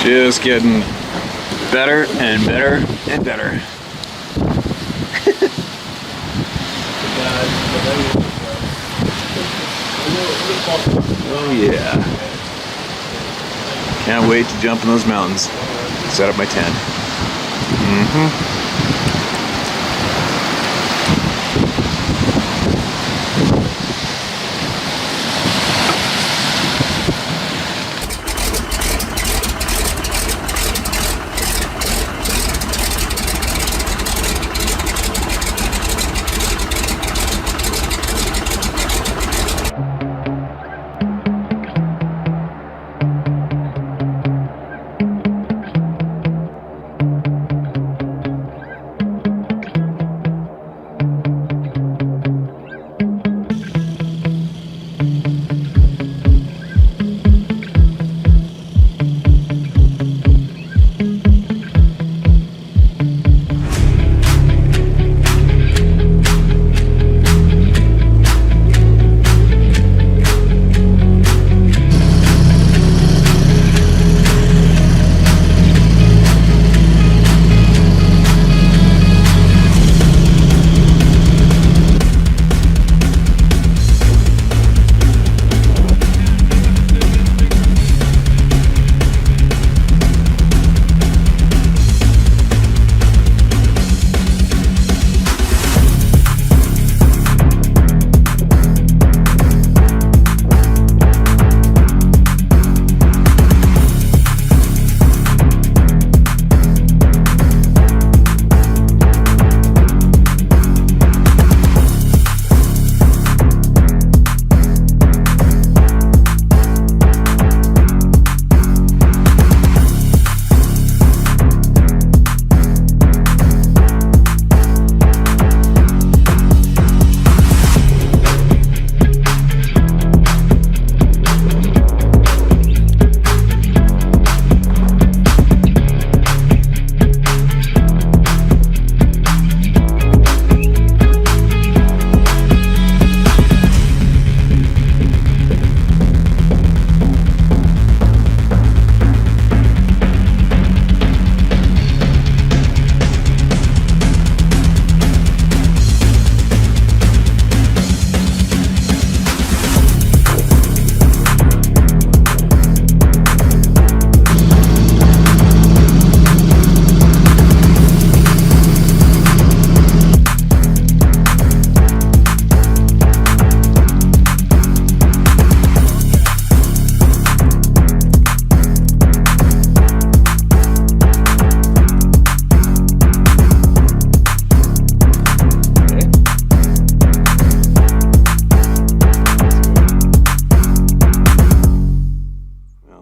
Just getting better and better and better. Oh yeah. Can't wait to jump in those mountains. Set up my tent.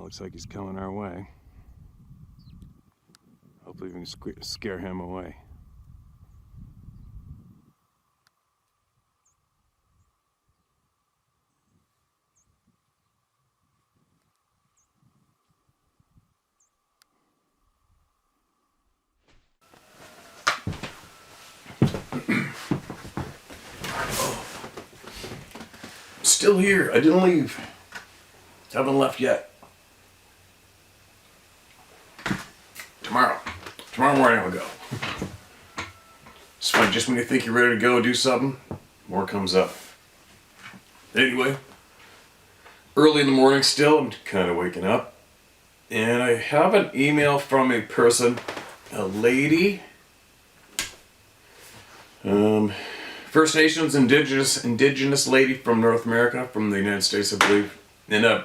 Looks like he's coming our way. Hopefully we can scare him away. Still here. I didn't leave. Haven't left yet. Tomorrow morning I'll go. It's fun. Just when you think you're ready to go do something, more comes up. Anyway, early in the morning still, I'm kind of waking up. And I have an email from a person, a lady, First Nations Indigenous lady from North America, from the United States, I believe. And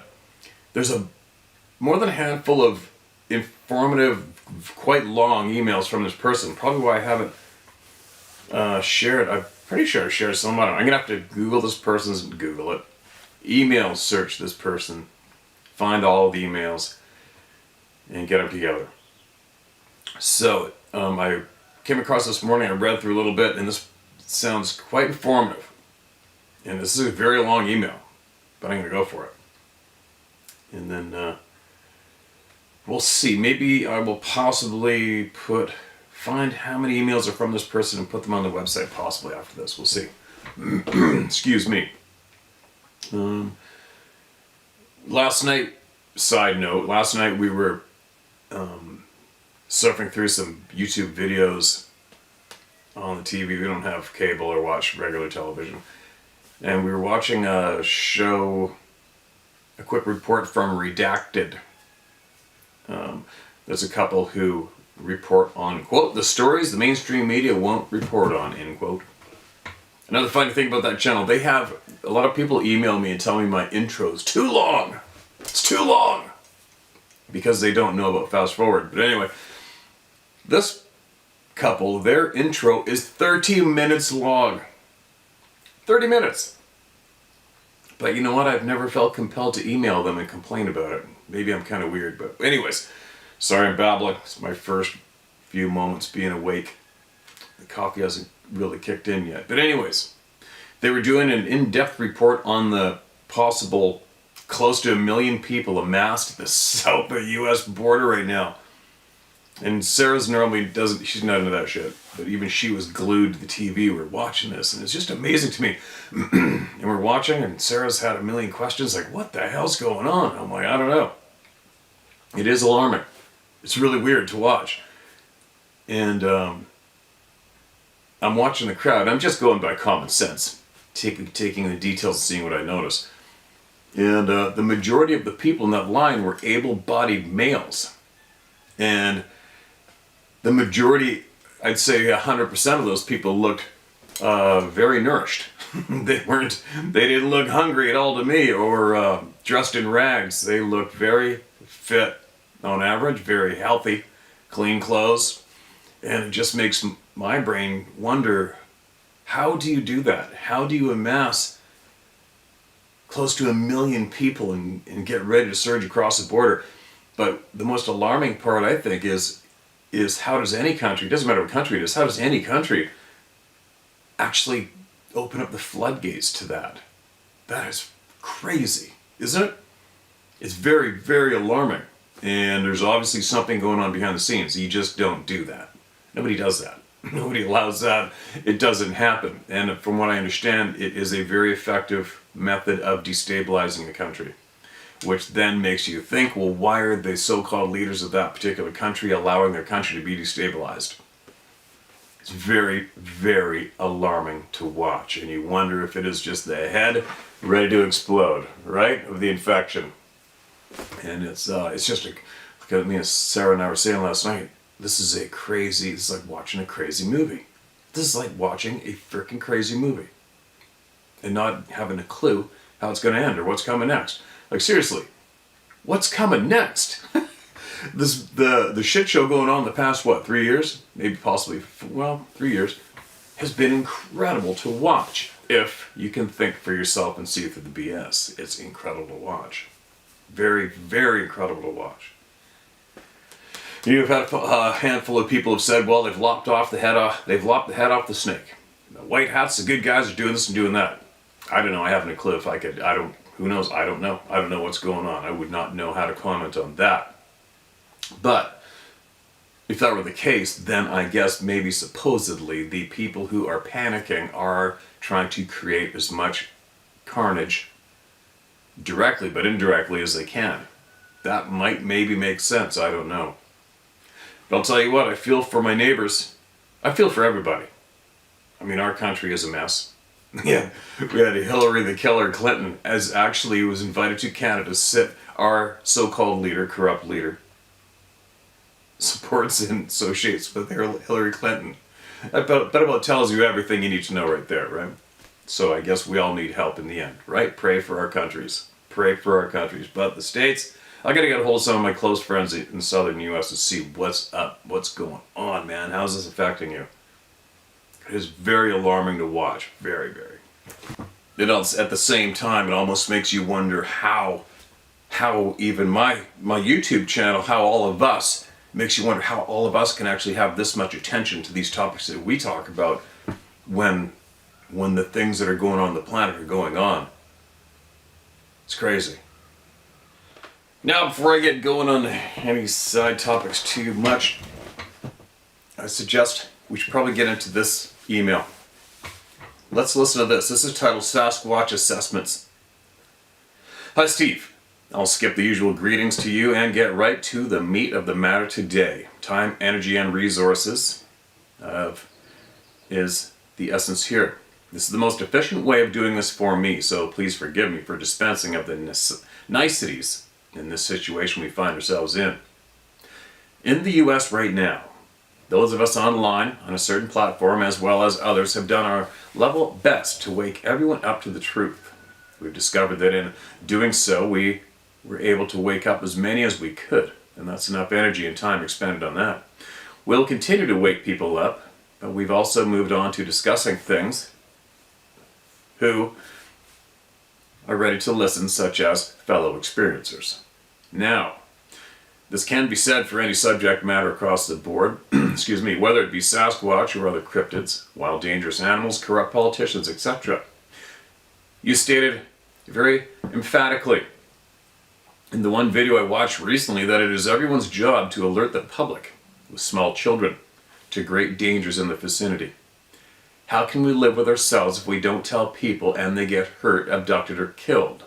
there's more than a handful of informative, quite long emails from this person. Probably why I haven't shared. I'm pretty sure I shared some. I'm gonna have to Google this person's, Google it, email search this person, find all the emails, and get them together. So I came across this morning. I read through a little bit, and this sounds quite informative. And this is a very long email, but I'm gonna go for it. And then we'll see. Maybe I will possibly find how many emails are from this person and put them on the website possibly after this. We'll see. Excuse me. Last night, side note, last night we were surfing through some YouTube videos on the TV. We don't have cable or watch regular television. And we were watching a show, a quick report from Redacted. There's a couple who report on, quote, the stories the mainstream media won't report on, end quote. Another funny thing about that channel, they have, a lot of people email me and tell me my intro's too long. It's too long. Because they don't know about fast forward. But anyway, this couple, their intro is 30 minutes long. 30 minutes. But you know what? I've never felt compelled to email them and complain about it. Maybe I'm kind of weird, but anyways. Sorry I'm babbling. It's my first few moments being awake. The coffee hasn't really kicked in yet. But anyways, they were doing an in-depth report on the possible close to 1 million people amassed at the south of the U.S. border right now. And Sarah's normally she's not into that shit. But even she was glued to the TV. We're watching this, and it's just amazing to me. And we're watching, and Sarah's had a million questions like, what the hell's going on? I'm like, I don't know. It is alarming. It's really weird to watch. And I'm watching the crowd. I'm just going by common sense, taking the details and seeing what I notice. And the majority of the people in that line were able-bodied males. And the majority, I'd say 100% of those people looked very nourished. They didn't look hungry at all to me, or dressed in rags. They looked very fit on average, very healthy, clean clothes. And it just makes my brain wonder, how do you do that? How do you amass close to 1 million people and get ready to surge across the border? But the most alarming part, I think, is how does any country, it doesn't matter what country it is, how does any country actually open up the floodgates to that? That is crazy, isn't it? It's very, very alarming. And there's obviously something going on behind the scenes. You just don't do that. Nobody does that. Nobody allows that. It doesn't happen. And from what I understand, it is a very effective method of destabilizing a country. Which then makes you think, well, why are the so-called leaders of that particular country allowing their country to be destabilized? It's very, very alarming to watch. And you wonder if it is just the head ready to explode, right, of the infection. And it's just like me and Sarah and I were saying last night, it's like watching a crazy movie. This is like watching a freaking crazy movie. And not having a clue how it's going to end or what's coming next. Like, seriously, what's coming next? The shit show going on the past, 3 years? Maybe possibly, 3 years. Has been incredible to watch. If you can think for yourself and see through the BS. It's incredible to watch. Very, very incredible to watch. You've had a handful of people have said, well, they've lopped the head off the snake. The white hats, the good guys are doing this and doing that. I don't know, I haven't a clue if I could, who knows, I don't know. I don't know what's going on. I would not know how to comment on that. But if that were the case, then I guess maybe supposedly the people who are panicking are trying to create as much carnage directly but indirectly as they can. That might maybe make sense, I don't know. But I'll tell you what, I feel for my neighbors. I feel for everybody. I mean, our country is a mess. Yeah, we had Hillary the Killer Clinton as actually was invited to Canada to sit our so-called leader, corrupt leader, supports and associates with Hillary Clinton. That about tells you everything you need to know right there, right? So I guess we all need help in the end, right? Pray for our countries. Pray for our countries. But the States, I gotta get a hold of some of my close friends in southern U.S. to see what's up, what's going on, man. How's this affecting you? It is very alarming to watch. Very, very. At the same time, it almost makes you wonder how even my YouTube channel, how all of us, makes you wonder how all of us can actually have this much attention to these topics that we talk about when the things that are going on the planet are going on. It's crazy. Now, before I get going on any side topics too much, I suggest we should probably get into this email. Let's listen to this. This is titled Sasquatch Assessments. Hi, Steve. I'll skip the usual greetings to you and get right to the meat of the matter today. Time, energy, and resources is the essence here. This is the most efficient way of doing this for me, so please forgive me for dispensing of the niceties in this situation we find ourselves in. In the US right now, those of us online on a certain platform as well as others have done our level best to wake everyone up to the truth. We've discovered that in doing so we were able to wake up as many as we could, and that's enough energy and time expended on that. We'll continue to wake people up, but we've also moved on to discussing things who are ready to listen, such as fellow experiencers. Now, this can be said for any subject matter across the board, excuse me, whether it be Sasquatch or other cryptids, wild dangerous animals, corrupt politicians, etc. You stated very emphatically in the one video I watched recently that it is everyone's job to alert the public, with small children, to great dangers in the vicinity. How can we live with ourselves if we don't tell people and they get hurt, abducted, or killed?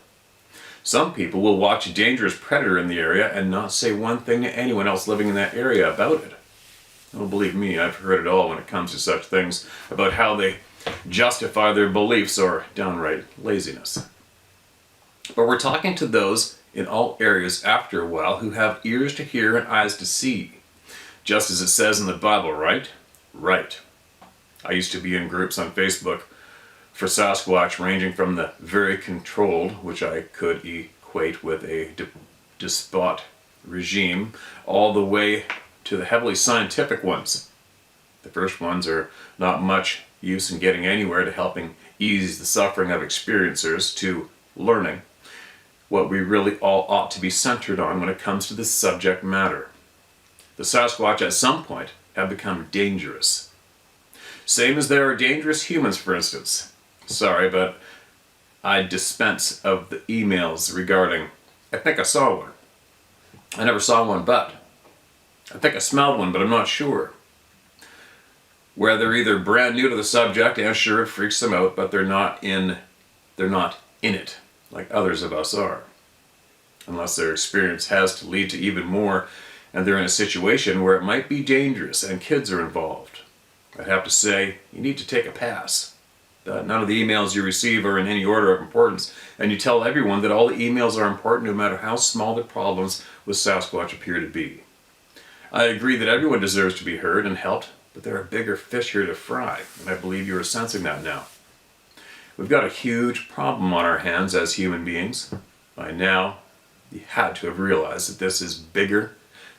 Some people will watch a dangerous predator in the area and not say one thing to anyone else living in that area about it. Oh, believe me, I've heard it all when it comes to such things about how they justify their beliefs or downright laziness. But we're talking to those in all areas after a while who have ears to hear and eyes to see. Just as it says in the Bible, right? Right. I used to be in groups on Facebook for Sasquatch ranging from the very controlled, which I could equate with a despot regime, all the way to the heavily scientific ones. The first ones are not much use in getting anywhere to helping ease the suffering of experiencers to learning what we really all ought to be centered on when it comes to this subject matter. The Sasquatch at some point have become dangerous. Same as there are dangerous humans, for instance. Sorry, but I dispense of the emails regarding, I think I saw one. I never saw one, but I think I smelled one, but I'm not sure. Where they're either brand new to the subject, and sure, it freaks them out, but they're not in it, like others of us are. Unless their experience has to lead to even more, and they're in a situation where it might be dangerous and kids are involved. I'd have to say, you need to take a pass. None of the emails you receive are in any order of importance, and you tell everyone that all the emails are important no matter how small the problems with Sasquatch appear to be. I agree that everyone deserves to be heard and helped, but there are bigger fish here to fry, and I believe you are sensing that now. We've got a huge problem on our hands as human beings. By now, you had to have realized that this is bigger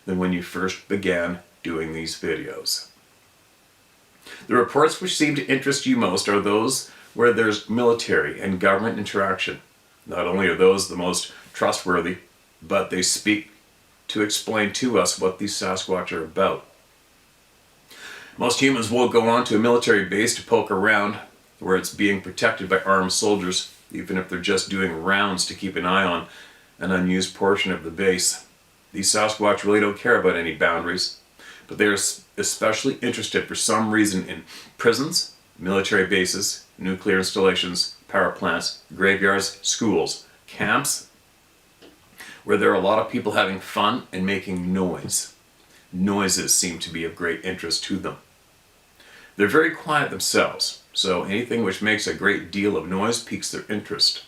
than when you first began doing these videos. The reports which seem to interest you most are those where there's military and government interaction. Not only are those the most trustworthy, but they speak to explain to us what these Sasquatch are about. Most humans won't go on to a military base to poke around where it's being protected by armed soldiers, even if they're just doing rounds to keep an eye on an unused portion of the base. These Sasquatch really don't care about any boundaries, but they're especially interested for some reason in prisons, military bases, nuclear installations, power plants, graveyards, schools, camps, where there are a lot of people having fun and making noise. Noises seem to be of great interest to them. They're very quiet themselves, so anything which makes a great deal of noise piques their interest.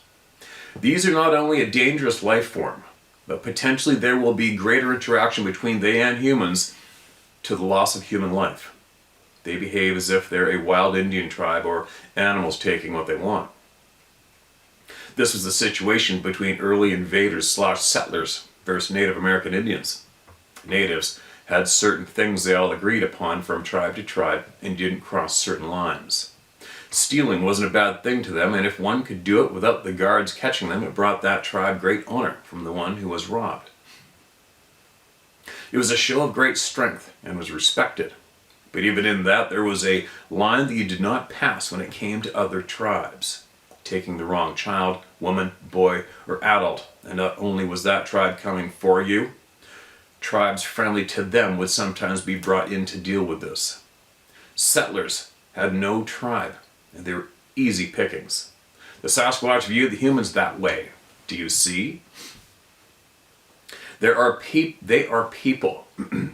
These are not only a dangerous life form, but potentially there will be greater interaction between they and humans to the loss of human life. They behave as if they're a wild Indian tribe or animals taking what they want. This was the situation between early invaders / settlers versus Native American Indians. Natives had certain things they all agreed upon from tribe to tribe and didn't cross certain lines. Stealing wasn't a bad thing to them, and if one could do it without the guards catching them, it brought that tribe great honor from the one who was robbed. It was a show of great strength and was respected, but even in that there was a line that you did not pass when it came to other tribes. Taking the wrong child, woman, boy, or adult, and not only was that tribe coming for you, tribes friendly to them would sometimes be brought in to deal with this. Settlers had no tribe, and they were easy pickings. The Sasquatch viewed the humans that way. Do you see? They are people,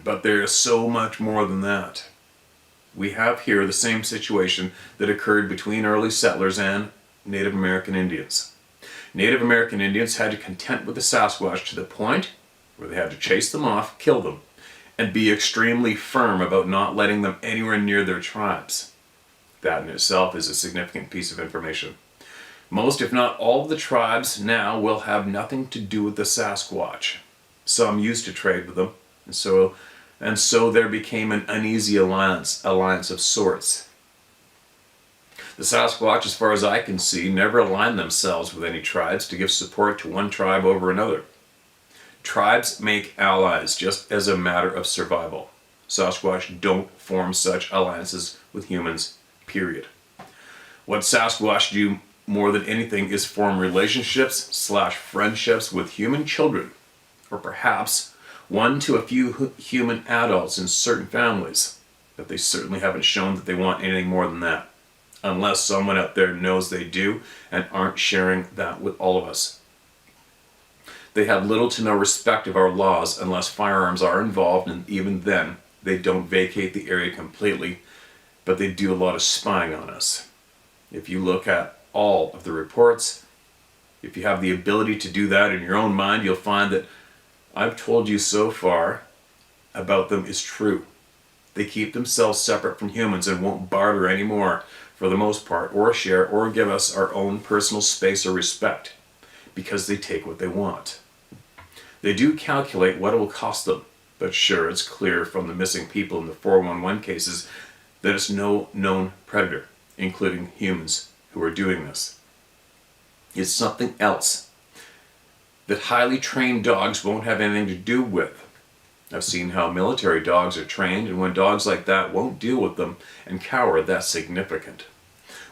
but there is so much more than that. We have here the same situation that occurred between early settlers and Native American Indians. Native American Indians had to contend with the Sasquatch to the point where they had to chase them off, kill them, and be extremely firm about not letting them anywhere near their tribes. That in itself is a significant piece of information. Most, if not all, of the tribes now will have nothing to do with the Sasquatch. Some used to trade with them, and so there became an uneasy alliance of sorts. The Sasquatch, as far as I can see, never aligned themselves with any tribes to give support to one tribe over another. Tribes make allies just as a matter of survival. Sasquatch don't form such alliances with humans, period. What Sasquatch do more than anything is form relationships/friendships with human children, or perhaps one to a few human adults in certain families, but they certainly haven't shown that they want anything more than that, unless someone out there knows they do and aren't sharing that with all of us. They have little to no respect of our laws unless firearms are involved, and even then, they don't vacate the area completely, but they do a lot of spying on us. If you look at all of the reports, if you have the ability to do that in your own mind, you'll find that I've told you so far about them is true. They keep themselves separate from humans and won't barter anymore, for the most part, or share or give us our own personal space or respect, because they take what they want. They do calculate what it will cost them, but sure, it's clear from the missing people in the 411 cases that it's no known predator, including humans, who are doing this. It's something else that highly trained dogs won't have anything to do with. I've seen how military dogs are trained, and when dogs like that won't deal with them and cower, that's significant.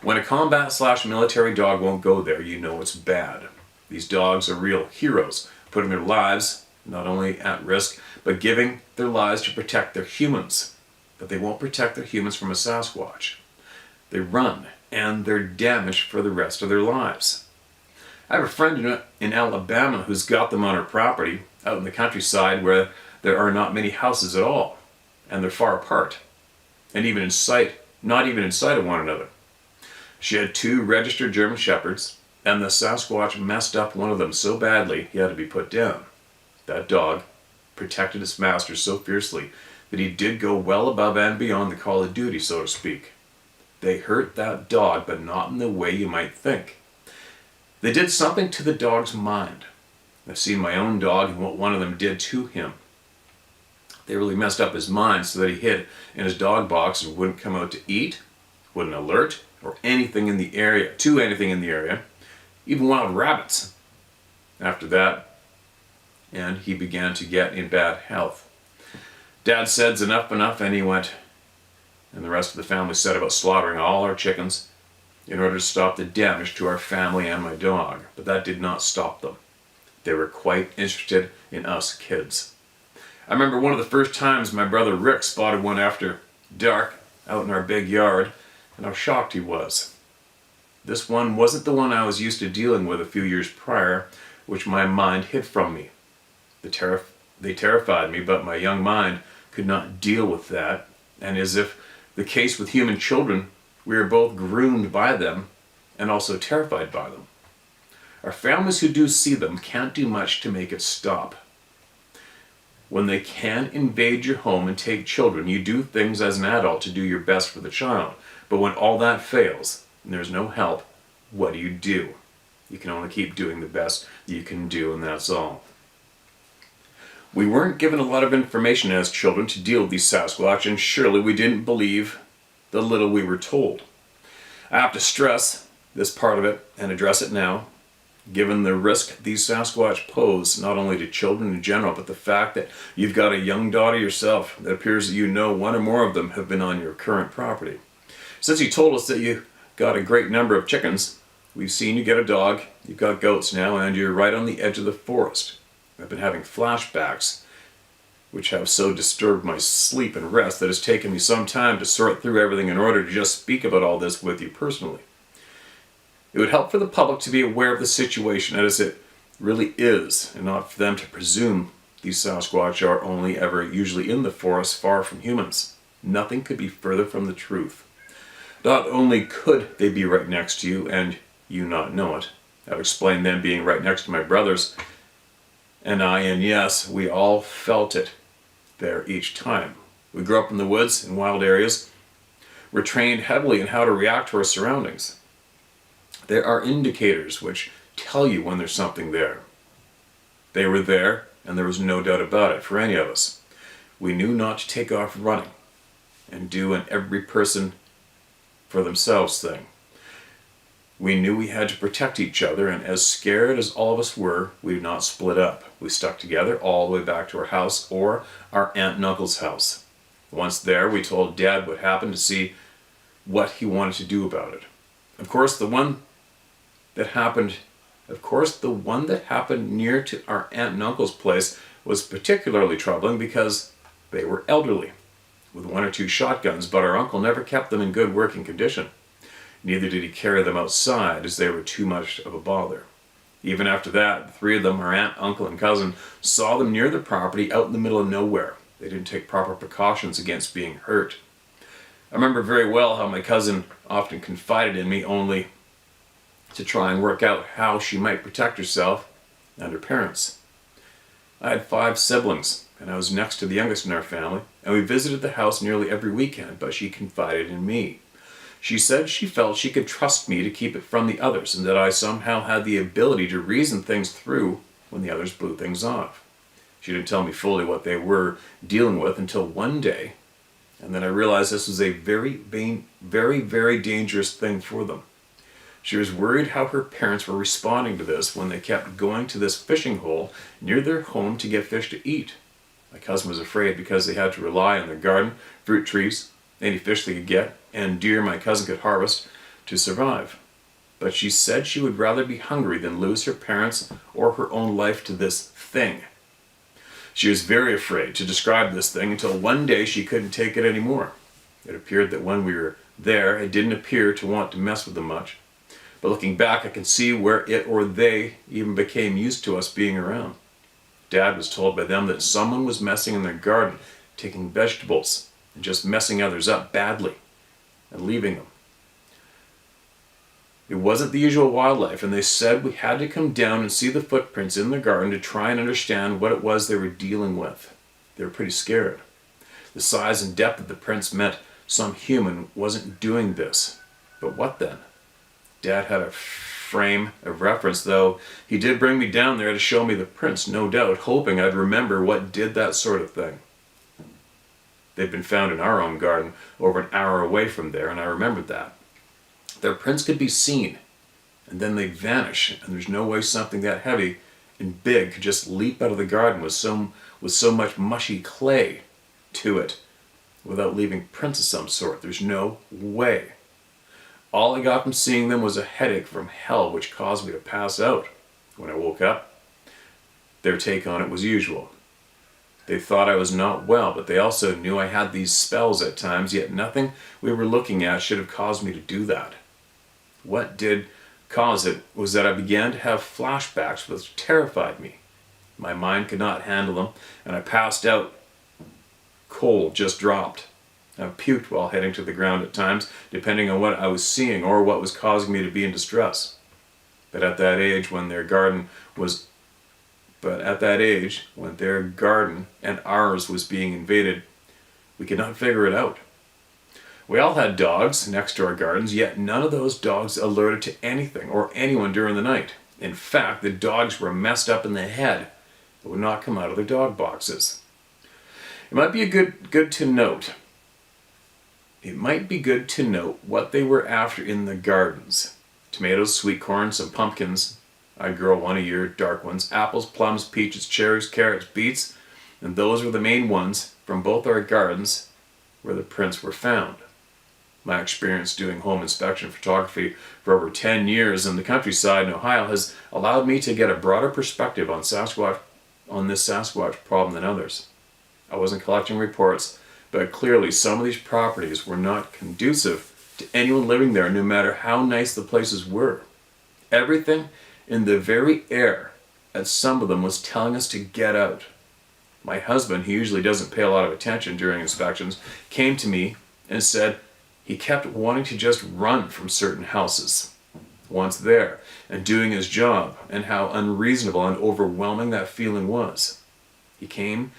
When a combat/military dog won't go there, you know it's bad. These dogs are real heroes, putting their lives not only at risk, but giving their lives to protect their humans. But they won't protect their humans from a Sasquatch. They run, and they're damaged for the rest of their lives. I have a friend in Alabama who's got them on her property, out in the countryside where there are not many houses at all, and they're far apart, and not even in sight of one another. She had 2 registered German Shepherds, and the Sasquatch messed up one of them so badly he had to be put down. That dog protected his master so fiercely that he did go well above and beyond the call of duty, so to speak. They hurt that dog, but not in the way you might think. They did something to the dog's mind. I've seen my own dog and what one of them did to him. They really messed up his mind so that he hid in his dog box and wouldn't come out to eat, wouldn't alert, or anything in the area, even wild rabbits. After that, and he began to get in bad health. Dad said's enough, and he went, and the rest of the family set about slaughtering all our chickens in order to stop the damage to our family and my dog, but that did not stop them. They were quite interested in us kids. I remember one of the first times my brother Rick spotted one after dark out in our big yard, and how shocked he was. This one wasn't the one I was used to dealing with a few years prior, which my mind hid from me. They terrified me, but my young mind could not deal with that, and as if the case with human children, we are both groomed by them and also terrified by them. Our families who do see them can't do much to make it stop. When they can invade your home and take children, you do things as an adult to do your best for the child. But when all that fails and there's no help, what do? You can only keep doing the best you can do, and that's all. We weren't given a lot of information as children to deal with these Sasquatch, and surely we didn't believe the little we were told. I have to stress this part of it and address it now, given the risk these Sasquatch pose not only to children in general, but the fact that you've got a young daughter yourself that appears that you know one or more of them have been on your current property. Since you told us that you got a great number of chickens, we've seen you get a dog, you've got goats now, and you're right on the edge of the forest. I've been having flashbacks, which have so disturbed my sleep and rest that it's taken me some time to sort through everything in order to just speak about all this with you personally. It would help for the public to be aware of the situation as it really is, and not for them to presume These Sasquatch are only ever usually in the forest far from humans. Nothing could be further from the truth. Not only could they be right next to you and you not know it, I've explained them being right next to my brothers and I, and yes, we all felt it there each time. We grew up in the woods, in wild areas. We're trained heavily in how to react to our surroundings. There are indicators which tell you when there's something there. They were there, and there was no doubt about it for any of us. We knew not to take off running and do an every person for themselves thing. We knew we had to protect each other, and as scared as all of us were, we did not split up. We stuck together all the way back to our house or our aunt and uncle's house. Once there, we told Dad what happened to see what he wanted to do about it. Of course, the one that happened near to our aunt and uncle's place was particularly troubling because they were elderly, with 1 or 2 shotguns, but our uncle never kept them in good working condition. Neither did he carry them outside, as they were too much of a bother. Even after that, the 3 of them, our aunt, uncle, and cousin, saw them near the property out in the middle of nowhere. They didn't take proper precautions against being hurt. I remember very well how my cousin often confided in me only to try and work out how she might protect herself and her parents. I had 5 siblings, and I was next to the youngest in our family, and we visited the house nearly every weekend, but she confided in me. She said she felt she could trust me to keep it from the others, and that I somehow had the ability to reason things through when the others blew things off. She didn't tell me fully what they were dealing with until one day, and then I realized this was a very, very dangerous thing for them. She was worried how her parents were responding to this when they kept going to this fishing hole near their home to get fish to eat. My cousin was afraid because they had to rely on their garden, fruit trees, any fish they could get, and deer my cousin could harvest to survive. But she said she would rather be hungry than lose her parents or her own life to this thing. She was very afraid to describe this thing until one day she couldn't take it anymore. It appeared that when we were there, it didn't appear to want to mess with them much. But looking back, I can see where it or they even became used to us being around. Dad was told by them that someone was messing in their garden, taking vegetables, and just messing others up badly and leaving them. It wasn't the usual wildlife, and they said we had to come down and see the footprints in the garden to try and understand what it was they were dealing with. They were pretty scared. The size and depth of the prints meant some human wasn't doing this. But what then? Dad had a frame of reference, though he did bring me down there to show me the prints, no doubt, hoping I'd remember what did that sort of thing. They'd been found in our own garden over an hour away from there, and I remembered that. Their prints could be seen, and then they'd vanish, and there's no way something that heavy and big could just leap out of the garden with so much mushy clay to it without leaving prints of some sort. There's no way. All I got from seeing them was a headache from hell, which caused me to pass out. When I woke up, their take on it was usual. They thought I was not well, but they also knew I had these spells at times, yet nothing we were looking at should have caused me to do that. What did cause it was that I began to have flashbacks which terrified me. My mind could not handle them, and I passed out. Cold just dropped. I puked while heading to the ground at times, depending on what I was seeing or what was causing me to be in distress. But at that age, when their garden and ours was being invaded, we could not figure it out. We all had dogs next to our gardens, yet none of those dogs alerted to anything or anyone during the night. In fact, the dogs were messed up in the head and would not come out of their dog boxes. It might be good to note what they were after in the gardens. Tomatoes, sweet corn, some pumpkins. I'd grow one a year, dark ones. Apples, plums, peaches, cherries, carrots, beets. And those were the main ones from both our gardens where the prints were found. My experience doing home inspection photography for over 10 years in the countryside in Ohio has allowed me to get a broader perspective on this Sasquatch problem than others. I wasn't collecting reports, but clearly some of these properties were not conducive to anyone living there, no matter how nice the places were. Everything in the very air at some of them was telling us to get out. My husband, who usually doesn't pay a lot of attention during inspections, came to me and said he kept wanting to just run from certain houses once there and doing his job, and how unreasonable and overwhelming that feeling was. He came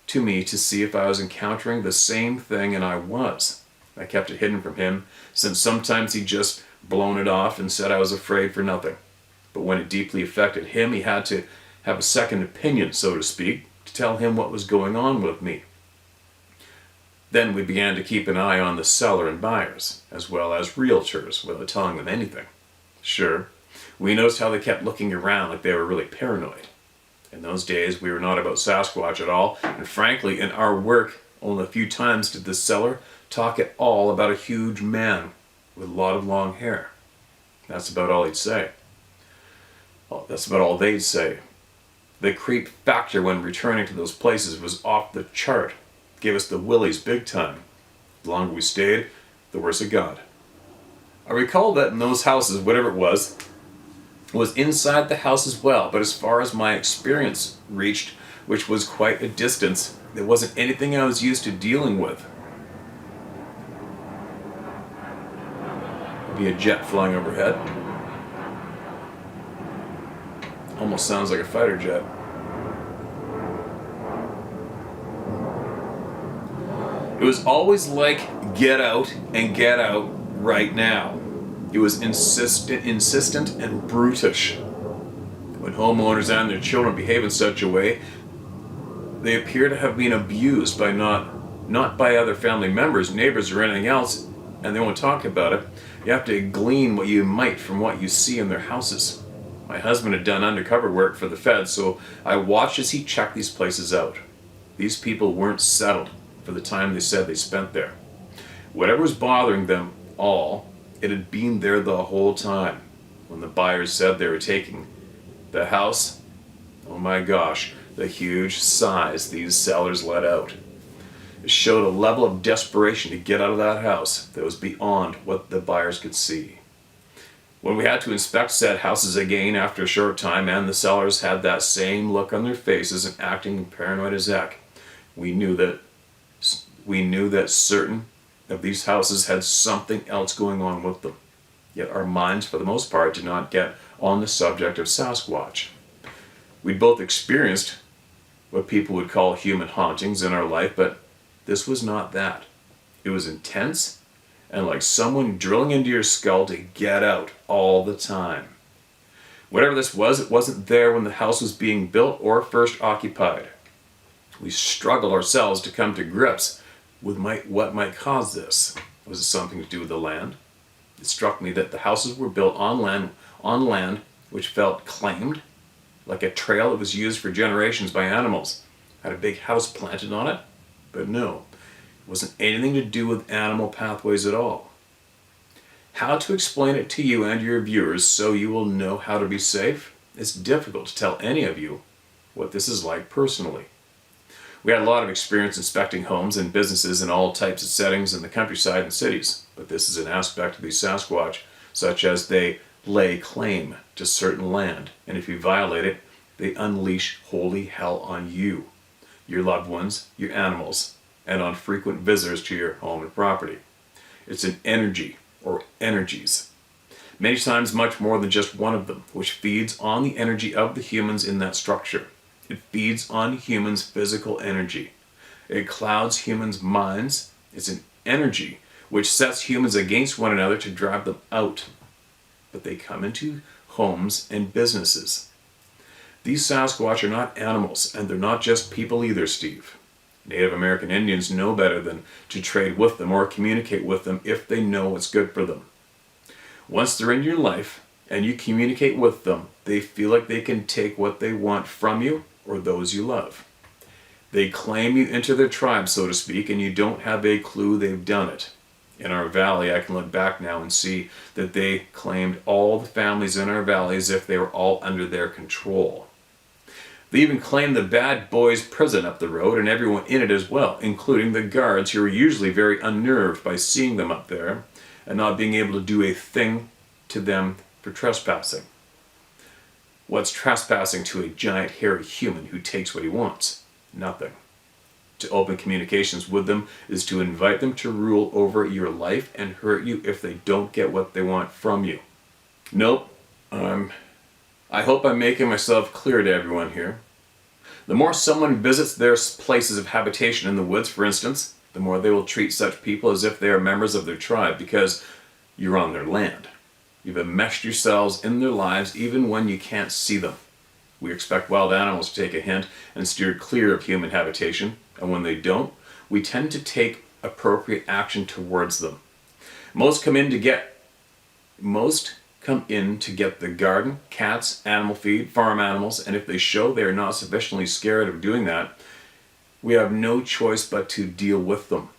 to me to see if I was encountering the same thing, and I was. I kept it hidden from him, since sometimes he just blown it off and said I was afraid for nothing. But when it deeply affected him, he had to have a second opinion, so to speak, to tell him what was going on with me. Then we began to keep an eye on the seller and buyers, as well as realtors, without telling them anything. Sure, we noticed how they kept looking around like they were really paranoid. In those days, we were not about Sasquatch at all, and frankly, in our work, only a few times did the seller talk at all about a huge man with a lot of long hair. That's about all he'd say. Well, that's about all they'd say. The creep factor when returning to those places was off the chart. Gave us the willies big time. The longer we stayed, the worse it got. I recall that in those houses, whatever it was inside the house as well, but as far as my experience reached, which was quite a distance, there wasn't anything I was used to dealing with. Maybe a jet flying overhead. Almost sounds like a fighter jet. It was always like, get out and get out right now. It was insistent and brutish. When homeowners and their children behave in such a way, they appear to have been abused by not by other family members, neighbors, or anything else, and they won't talk about it. You have to glean what you might from what you see in their houses. My husband had done undercover work for the feds, so I watched as he checked these places out. These people weren't settled for the time they said they spent there. Whatever was bothering them all, it had been there the whole time. When the buyers said they were taking the house, oh my gosh, the huge sighs these sellers let out. It showed a level of desperation to get out of that house that was beyond what the buyers could see. When we had to inspect said houses again after a short time, and the sellers had that same look on their faces and acting paranoid as heck, we knew that certain of these houses had something else going on with them. Yet our minds, for the most part, did not get on the subject of Sasquatch. We'd both experienced what people would call human hauntings in our life, but this was not that. It was intense and like someone drilling into your skull to get out all the time. Whatever this was, it wasn't there when the house was being built or first occupied. We struggled ourselves to come to grips with what might cause this. Was it something to do with the land? It struck me that the houses were built on land which felt claimed, like a trail that was used for generations by animals. Had a big house planted on it, but no, it wasn't anything to do with animal pathways at all. How to explain it to you and your viewers so you will know how to be safe? It's difficult to tell any of you what this is like personally. We had a lot of experience inspecting homes and businesses in all types of settings in the countryside and cities, but this is an aspect of these Sasquatch, such as they lay claim to certain land, and if you violate it, they unleash holy hell on you, your loved ones, your animals, and on frequent visitors to your home and property. It's an energy, or energies, many times much more than just one of them, which feeds on the energy of the humans in that structure. It feeds on humans' physical energy. It clouds humans' minds. It's an energy which sets humans against one another to drive them out. But they come into homes and businesses. These Sasquatch are not animals, and they're not just people either, Steve. Native American Indians know better than to trade with them or communicate with them if they know what's good for them. Once they're in your life and you communicate with them, they feel like they can take what they want from you or those you love. They claim you into their tribe, so to speak, and you don't have a clue they've done it. In our valley, I can look back now and see that they claimed all the families in our valley as if they were all under their control. They even claimed the bad boys' prison up the road and everyone in it as well, including the guards who were usually very unnerved by seeing them up there and not being able to do a thing to them for trespassing. What's trespassing to a giant hairy human who takes what he wants? Nothing. To open communications with them is to invite them to rule over your life and hurt you if they don't get what they want from you. Nope. I hope I'm making myself clear to everyone here. The more someone visits their places of habitation in the woods, for instance, the more they will treat such people as if they are members of their tribe because you're on their land. You've enmeshed yourselves in their lives even when you can't see them. We expect wild animals to take a hint and steer clear of human habitation, and when they don't, we tend to take appropriate action towards them. Most come in to get the garden, cats, animal feed, farm animals, and if they show they are not sufficiently scared of doing that, we have no choice but to deal with them.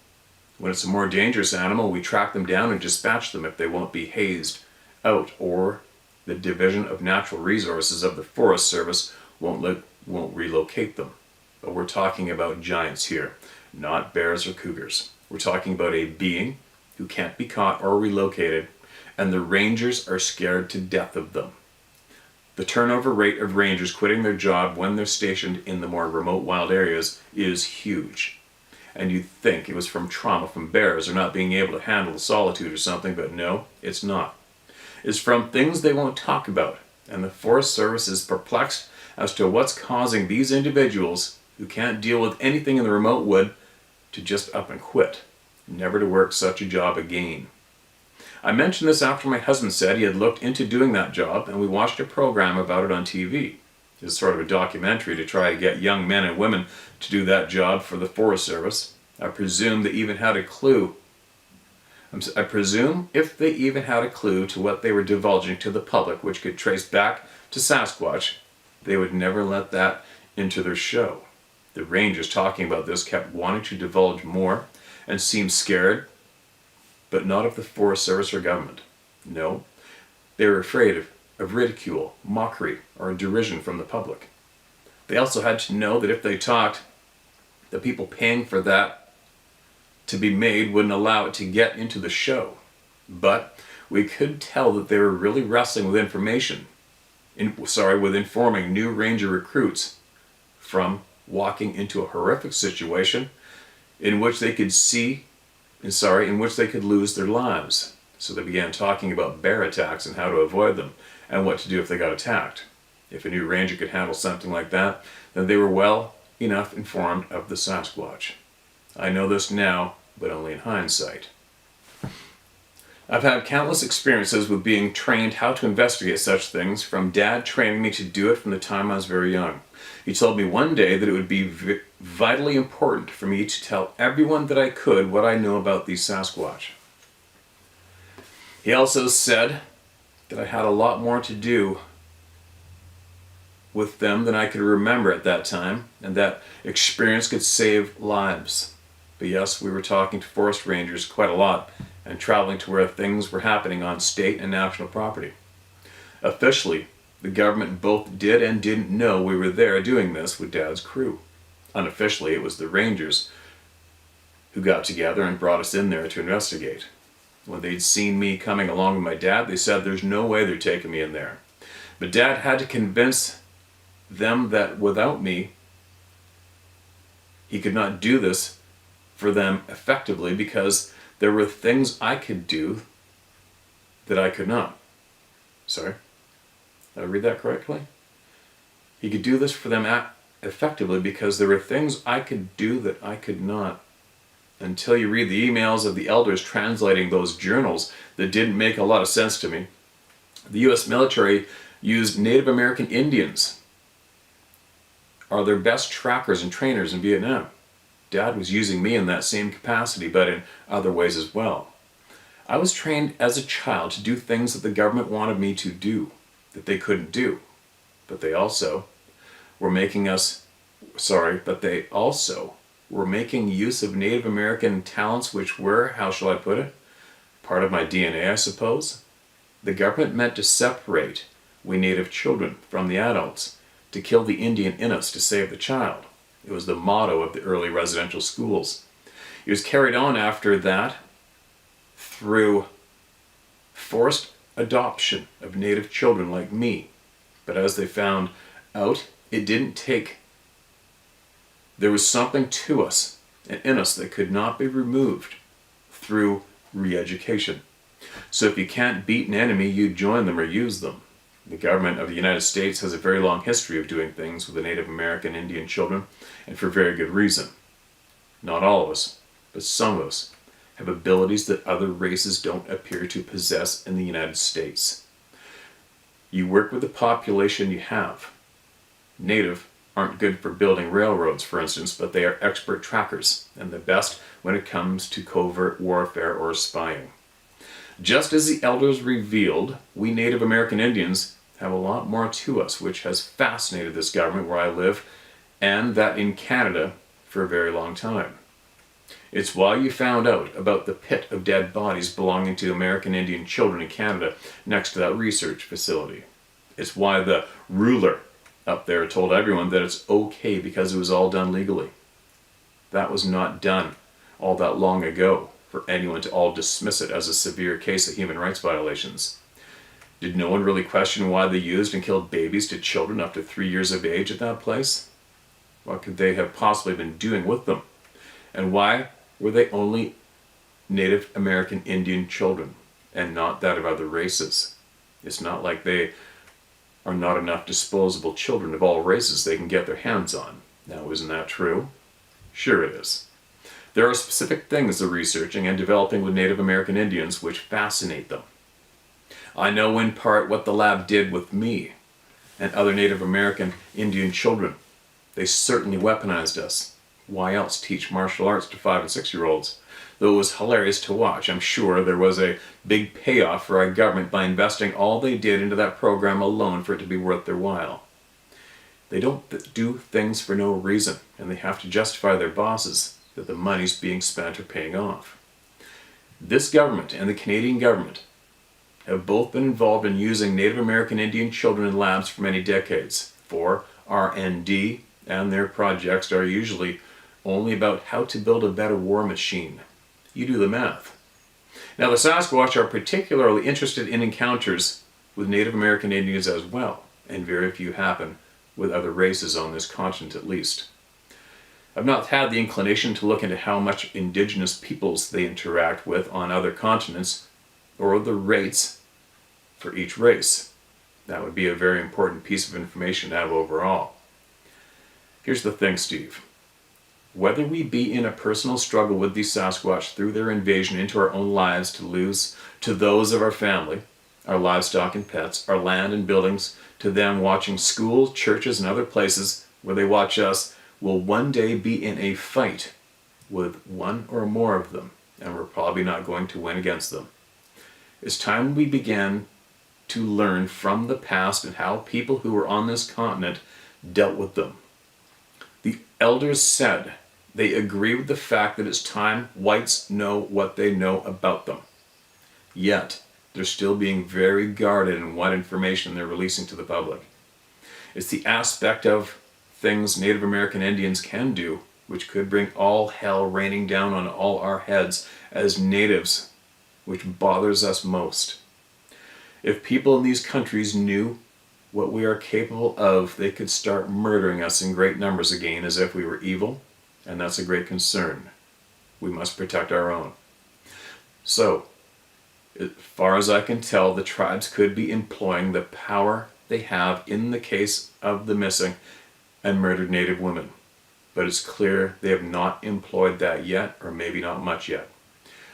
When it's a more dangerous animal, we track them down and dispatch them if they won't be hazed out, or the Division of Natural Resources of the Forest Service won't relocate them. But we're talking about giants here, not bears or cougars. We're talking about a being who can't be caught or relocated, and the rangers are scared to death of them. The turnover rate of rangers quitting their job when they're stationed in the more remote wild areas is huge. And you'd think it was from trauma from bears or not being able to handle the solitude or something, but no, it's not. It's from things they won't talk about, and the Forest Service is perplexed as to what's causing these individuals who can't deal with anything in the remote wood to just up and quit, never to work such a job again. I mentioned this after my husband said he had looked into doing that job, and we watched a program about it on TV. It's sort of a documentary to try to get young men and women to do that job for the Forest Service. I presume if they even had a clue to what they were divulging to the public, which could trace back to Sasquatch, they would never let that into their show. The rangers talking about this kept wanting to divulge more and seemed scared, but not of the Forest Service or government. No, they were afraid of ridicule, mockery, or derision from the public. They also had to know that if they talked, the people paying for that to be made wouldn't allow it to get into the show. But we could tell that they were really wrestling with with informing new ranger recruits from walking into a horrific situation in which they could lose their lives. So they began talking about bear attacks and how to avoid them and what to do if they got attacked. If a new ranger could handle something like that, then they were well enough informed of the Sasquatch. I know this now, but only in hindsight. I've had countless experiences with being trained how to investigate such things, from Dad training me to do it from the time I was very young. He told me one day that it would be vitally important for me to tell everyone that I could what I know about these Sasquatch. He also said that I had a lot more to do with them than I could remember at that time, and that experience could save lives. But yes, we were talking to forest rangers quite a lot and traveling to where things were happening on state and national property. Officially, the government both did and didn't know we were there doing this with Dad's crew. Unofficially, it was the rangers who got together and brought us in there to investigate. When they'd seen me coming along with my dad, they said there's no way they're taking me in there. But Dad had to convince them that without me, he could not do this for them effectively because there were things I could do that I could not. Sorry, did I read that correctly? He could do this for them effectively because there were things I could do that I could not. Until you read the emails of the elders translating those journals that didn't make a lot of sense to me. The U.S. military used Native American Indians are their best trackers and trainers in Vietnam. Dad was using me in that same capacity, but in other ways as well. I was trained as a child to do things that the government wanted me to do, that they couldn't do. But they also were making use of Native American talents which were, how shall I put it, part of my DNA, I suppose. The government meant to separate we Native children from the adults, to kill the Indian in us to save the child. It was the motto of the early residential schools. It was carried on after that through forced adoption of Native children like me. But as they found out, it didn't take There was something to us and in us that could not be removed through re-education. So if you can't beat an enemy, you join them or use them. The government of the United States has a very long history of doing things with the Native American Indian children, and for very good reason. Not all of us, but some of us, have abilities that other races don't appear to possess in the United States. You work with the population you have. Native aren't good for building railroads, for instance, but they are expert trackers, and the best when it comes to covert warfare or spying. Just as the elders revealed, we Native American Indians have a lot more to us, which has fascinated this government where I live, and that in Canada for a very long time. It's why you found out about the pit of dead bodies belonging to American Indian children in Canada next to that research facility. It's why the ruler up there told everyone that it's okay because it was all done legally. That was not done all that long ago for anyone to all dismiss it as a severe case of human rights violations. Did no one really question why they used and killed babies to children up to 3 years of age at that place? What could they have possibly been doing with them? And why were they only Native American Indian children and not that of other races? It's not like they are not enough disposable children of all races they can get their hands on. Now, isn't that true? Sure it is. There are specific things they're researching and developing with Native American Indians which fascinate them. I know in part what the lab did with me and other Native American Indian children. They certainly weaponized us. Why else teach martial arts to 5 and 6-year-olds? Though it was hilarious to watch, I'm sure there was a big payoff for our government by investing all they did into that program alone for it to be worth their while. They don't do things for no reason, and they have to justify their bosses that the money's being spent or paying off. This government and the Canadian government have both been involved in using Native American Indian children in labs for many decades for R&D, and their projects are usually only about how to build a better war machine. You do the math. Now, the Sasquatch are particularly interested in encounters with Native American Indians as well, and very few happen with other races on this continent at least. I've not had the inclination to look into how much Indigenous peoples they interact with on other continents, or the rates for each race. That would be a very important piece of information to have overall. Here's the thing, Steve. Whether we be in a personal struggle with these Sasquatch through their invasion into our own lives to lose to those of our family, our livestock and pets, our land and buildings, to them watching schools, churches, and other places where they watch us, will one day be in a fight with one or more of them, and we're probably not going to win against them. It's time we began to learn from the past and how people who were on this continent dealt with them. The elders said they agree with the fact that it's time whites know what they know about them. Yet, they're still being very guarded in what information they're releasing to the public. It's the aspect of things Native American Indians can do, which could bring all hell raining down on all our heads as natives, which bothers us most. If people in these countries knew what we are capable of, they could start murdering us in great numbers again as if we were evil, and that's a great concern. We must protect our own. So, as far as I can tell, the tribes could be employing the power they have in the case of the missing and murdered Native women. But it's clear they have not employed that yet, or maybe not much yet.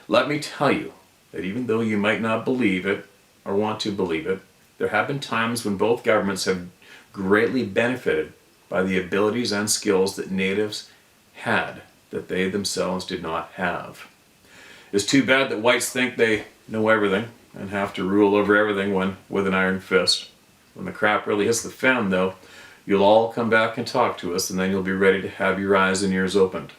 Let me tell you that even though you might not believe it, or want to believe it, there have been times when both governments have greatly benefited by the abilities and skills that natives had that they themselves did not have. It's too bad that whites think they know everything and have to rule over everything with an iron fist. When the crap really hits the fan, though, you'll all come back and talk to us, and then you'll be ready to have your eyes and ears opened.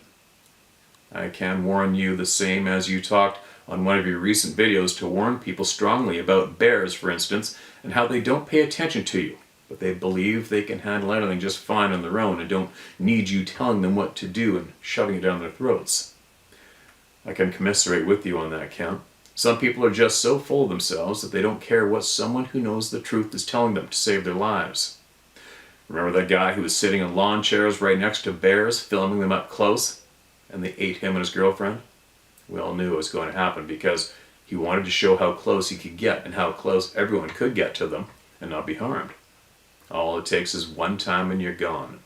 I can warn you the same as you talked on one of your recent videos to warn people strongly about bears, for instance, and how they don't pay attention to you, but they believe they can handle anything just fine on their own and don't need you telling them what to do and shoving it down their throats. I can commiserate with you on that count. Some people are just so full of themselves that they don't care what someone who knows the truth is telling them to save their lives. Remember that guy who was sitting in lawn chairs right next to bears, filming them up close, and they ate him and his girlfriend? We all knew it was going to happen because he wanted to show how close he could get and how close everyone could get to them and not be harmed. All it takes is one time and you're gone.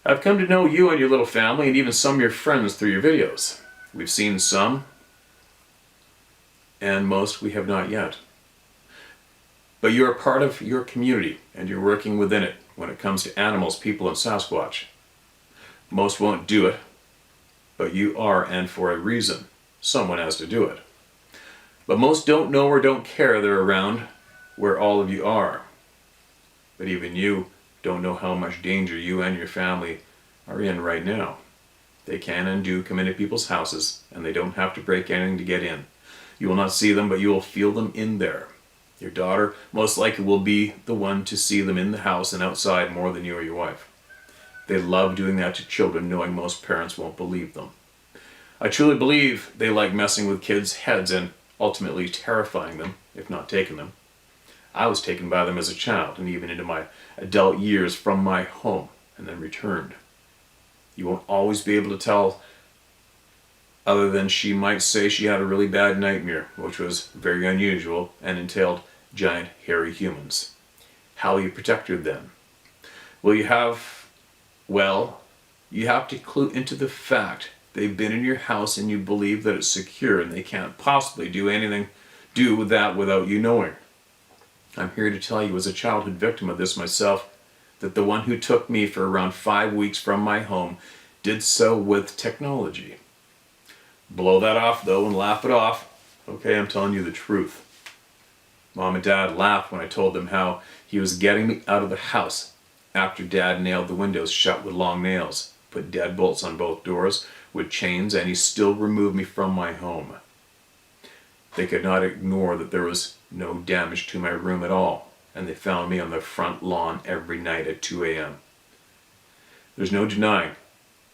I've come to know you and your little family and even some of your friends through your videos. We've seen some, and most we have not yet. But you're a part of your community and you're working within it when it comes to animals, people, and Sasquatch. Most won't do it, but you are, and for a reason. Someone has to do it. But most don't know or don't care they're around where all of you are. But even you don't know how much danger you and your family are in right now. They can and do come into people's houses, and they don't have to break anything to get in. You will not see them, but you will feel them in there. Your daughter most likely will be the one to see them in the house and outside more than you or your wife. They love doing that to children, knowing most parents won't believe them. I truly believe they like messing with kids' heads and ultimately terrifying them, if not taking them. I was taken by them as a child and even into my adult years from my home and then returned. You won't always be able to tell, other than she might say she had a really bad nightmare, which was very unusual and entailed giant hairy humans. How will you protect her then? You have to clue into the fact they've been in your house and you believe that it's secure and they can't possibly do with that without you knowing. I'm here to tell you, as a childhood victim of this myself, that the one who took me for around 5 weeks from my home did so with technology. Blow that off though and laugh it off. Okay, I'm telling you the truth. Mom and Dad laughed when I told them how he was getting me out of the house after Dad nailed the windows shut with long nails, put deadbolts on both doors with chains, and he still removed me from my home. They could not ignore that there was no damage to my room at all, and they found me on the front lawn every night at 2 a.m. There's no denying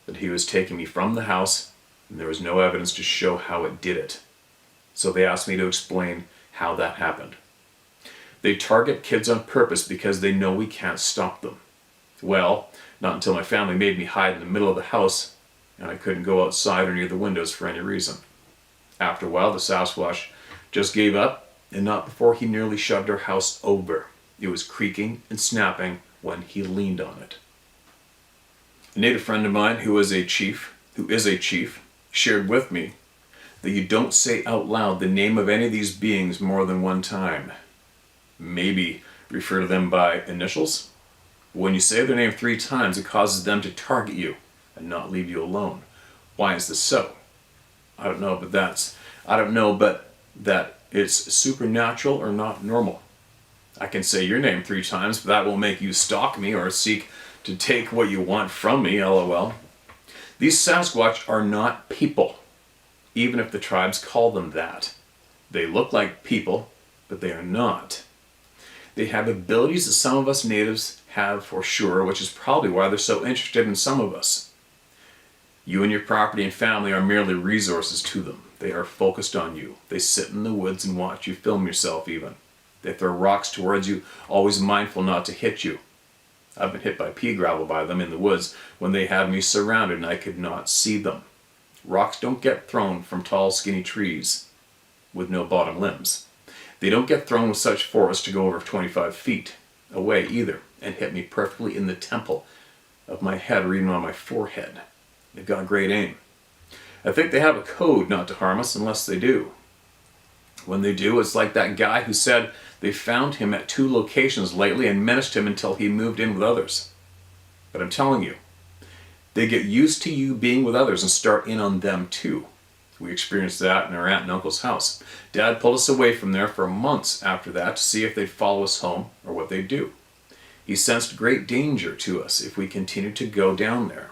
that he was taking me from the house, and there was no evidence to show how it did it. So they asked me to explain how that happened. They target kids on purpose because they know we can't stop them. Well, not until my family made me hide in the middle of the house, and I couldn't go outside or near the windows for any reason. After a while, the Sasquatch just gave up, and not before he nearly shoved our house over. It was creaking and snapping when he leaned on it. A native friend of mine who is a chief, shared with me that you don't say out loud the name of any of these beings more than one time. Maybe refer to them by initials. When you say their name 3 times, it causes them to target you and not leave you alone. Why is this so? I don't know, but that it's supernatural or not normal. I can say your name 3 times, but that won't make you stalk me or seek to take what you want from me, lol. These Sasquatch are not people, even if the tribes call them that. They look like people, but they are not. They have abilities that some of us natives have for sure, which is probably why they're so interested in some of us. You and your property and family are merely resources to them. They are focused on you. They sit in the woods and watch you film yourself even. They throw rocks towards you, always mindful not to hit you. I've been hit by pea gravel by them in the woods when they had me surrounded and I could not see them. Rocks don't get thrown from tall, skinny trees with no bottom limbs. They don't get thrown with such force to go over 25 feet away either and hit me perfectly in the temple of my head or even on my forehead. They've got great aim. I think they have a code not to harm us unless they do. When they do, it's like that guy who said they found him at 2 locations lately and menaced him until he moved in with others. But I'm telling you, they get used to you being with others and start in on them too. We experienced that in our aunt and uncle's house. Dad pulled us away from there for months after that to see if they'd follow us home or what they'd do. He sensed great danger to us if we continued to go down there.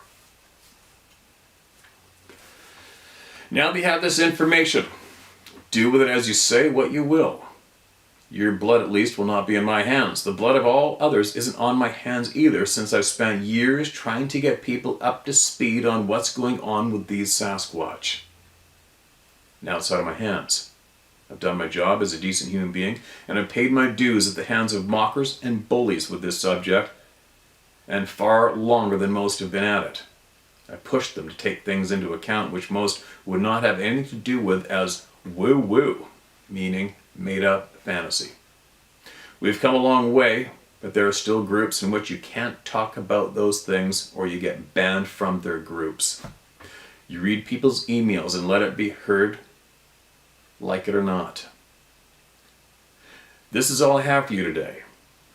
Now that you have this information, do with it as you say what you will. Your blood, at least, will not be in my hands. The blood of all others isn't on my hands either, since I've spent years trying to get people up to speed on what's going on with these Sasquatch. Now it's out of my hands. I've done my job as a decent human being, and I've paid my dues at the hands of mockers and bullies with this subject, and far longer than most have been at it. I pushed them to take things into account which most would not have anything to do with as woo-woo, meaning made-up fantasy. We've come a long way, but there are still groups in which you can't talk about those things or you get banned from their groups. You read people's emails and let it be heard, like it or not. This is all I have for you today.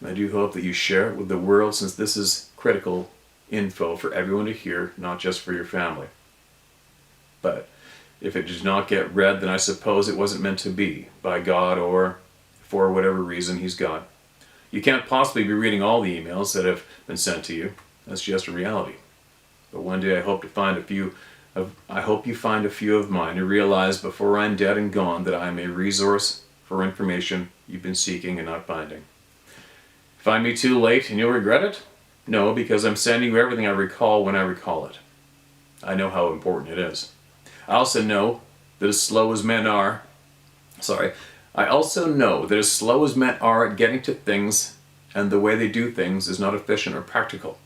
I do hope that you share it with the world, since this is critical info for everyone to hear, not just for your family. But if it does not get read, then I suppose it wasn't meant to be by God, or for whatever reason He's God. You can't possibly be reading all the emails that have been sent to you. That's just a reality. But one day I hope you find a few of mine to realize before I'm dead and gone that I'm a resource for information you've been seeking and not finding. Find me too late and you'll regret it? No, because I'm sending you everything I recall when I recall it. I know how important it is. I also know that as slow as men are at getting to things, and the way they do things is not efficient or practical.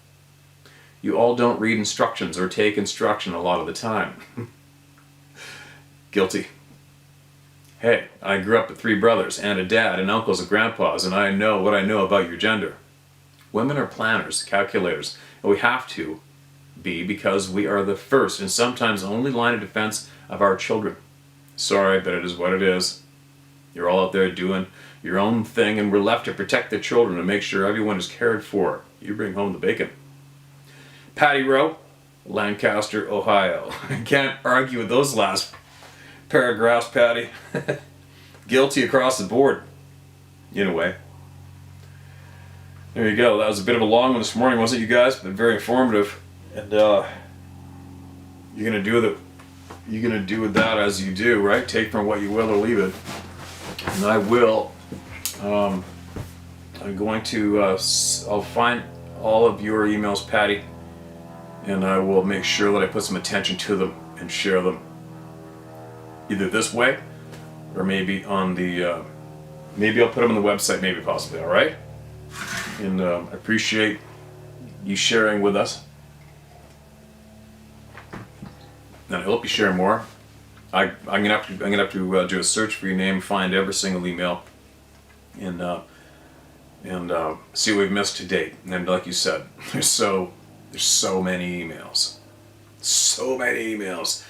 You all don't read instructions or take instruction a lot of the time. Guilty. Hey, I grew up with 3 brothers and a dad and uncles and grandpas, and I know what I know about your gender. Women are planners, calculators, and we have to be, because we are the first and sometimes only line of defense of our children. Sorry, but it is what it is. You're all out there doing your own thing, and we're left to protect the children and make sure everyone is cared for. You bring home the bacon. Patty Rowe, Lancaster, Ohio. I can't argue with those last paragraphs, Patty. Guilty across the board, in a way. There you go. That was a bit of a long one this morning, wasn't it, you guys? But very informative. And you're gonna do with that as you do, right? Take from what you will or leave it. And I will. I'm going to. I'll find all of your emails, Patty, and I will make sure that I put some attention to them and share them. Either this way, or maybe on the. Maybe I'll put them on the website. Maybe possibly. All right. And I appreciate you sharing with us. And I hope you share more. I'm gonna have to do a search for your name, find every single email, and see what we've missed to date. And like you said, there's so many emails, so many emails.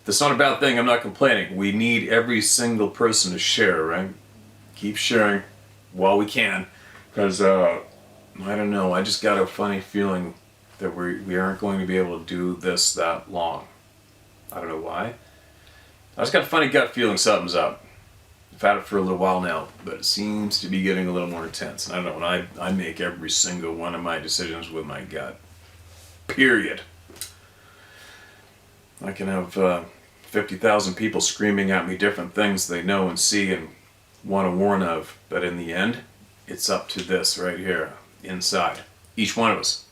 That's not a bad thing. I'm not complaining. We need every single person to share, right? Keep sharing while we can, because I don't know. I just got a funny feeling that we aren't going to be able to do this that long. I don't know why. I just got a funny gut feeling something's up. I've had it for a little while now, but it seems to be getting a little more intense. And I don't know, when I make every single one of my decisions with my gut. Period. I can have 50,000 people screaming at me different things they know and see and want to warn of, but in the end, it's up to this right here, inside. Each one of us.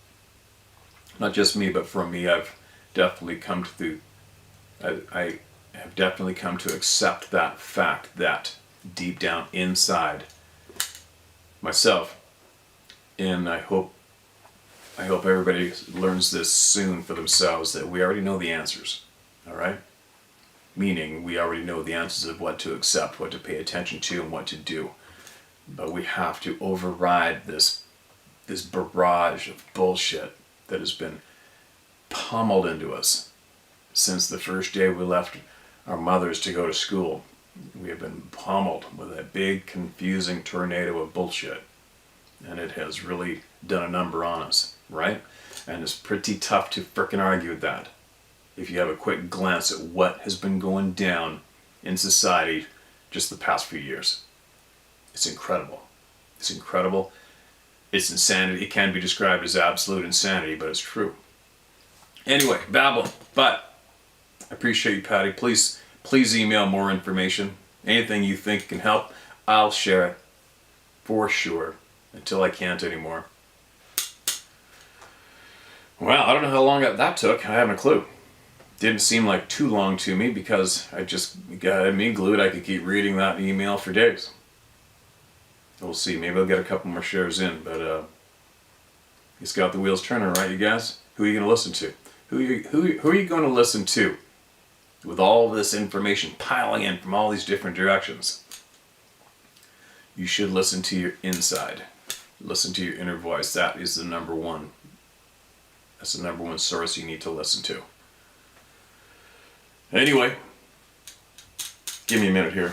Not just me, but for me, I've definitely come to I have definitely come to accept that fact that deep down inside myself, and I hope everybody learns this soon for themselves, that we already know the answers, all right? Meaning we already know the answers of what to accept, what to pay attention to, and what to do. But we have to override this barrage of bullshit that has been pummeled into us since the first day we left our mothers to go to school. We have been pummeled with a big, confusing tornado of bullshit. And it has really done a number on us, right? And it's pretty tough to frickin' argue with that. If you have a quick glance at what has been going down in society just the past few years. It's incredible. It's incredible. It's insanity. It can be described as absolute insanity, but it's true. Anyway, babbling. But I appreciate you, Patty. Please email more information. Anything you think can help, I'll share it for sure until I can't anymore. Well, I don't know how long that took. I haven't a clue. Didn't seem like too long to me because I just got me glued. I could keep reading that email for days. We'll see. Maybe I'll get a couple more shares in, but it's got the wheels turning, right, you guys? Who are you going to listen to? Who are you going to listen to with all this information piling in from all these different directions? You should listen to your inside. Listen to your inner voice. That is the number one. That's the number one source you need to listen to. Anyway, give me a minute here.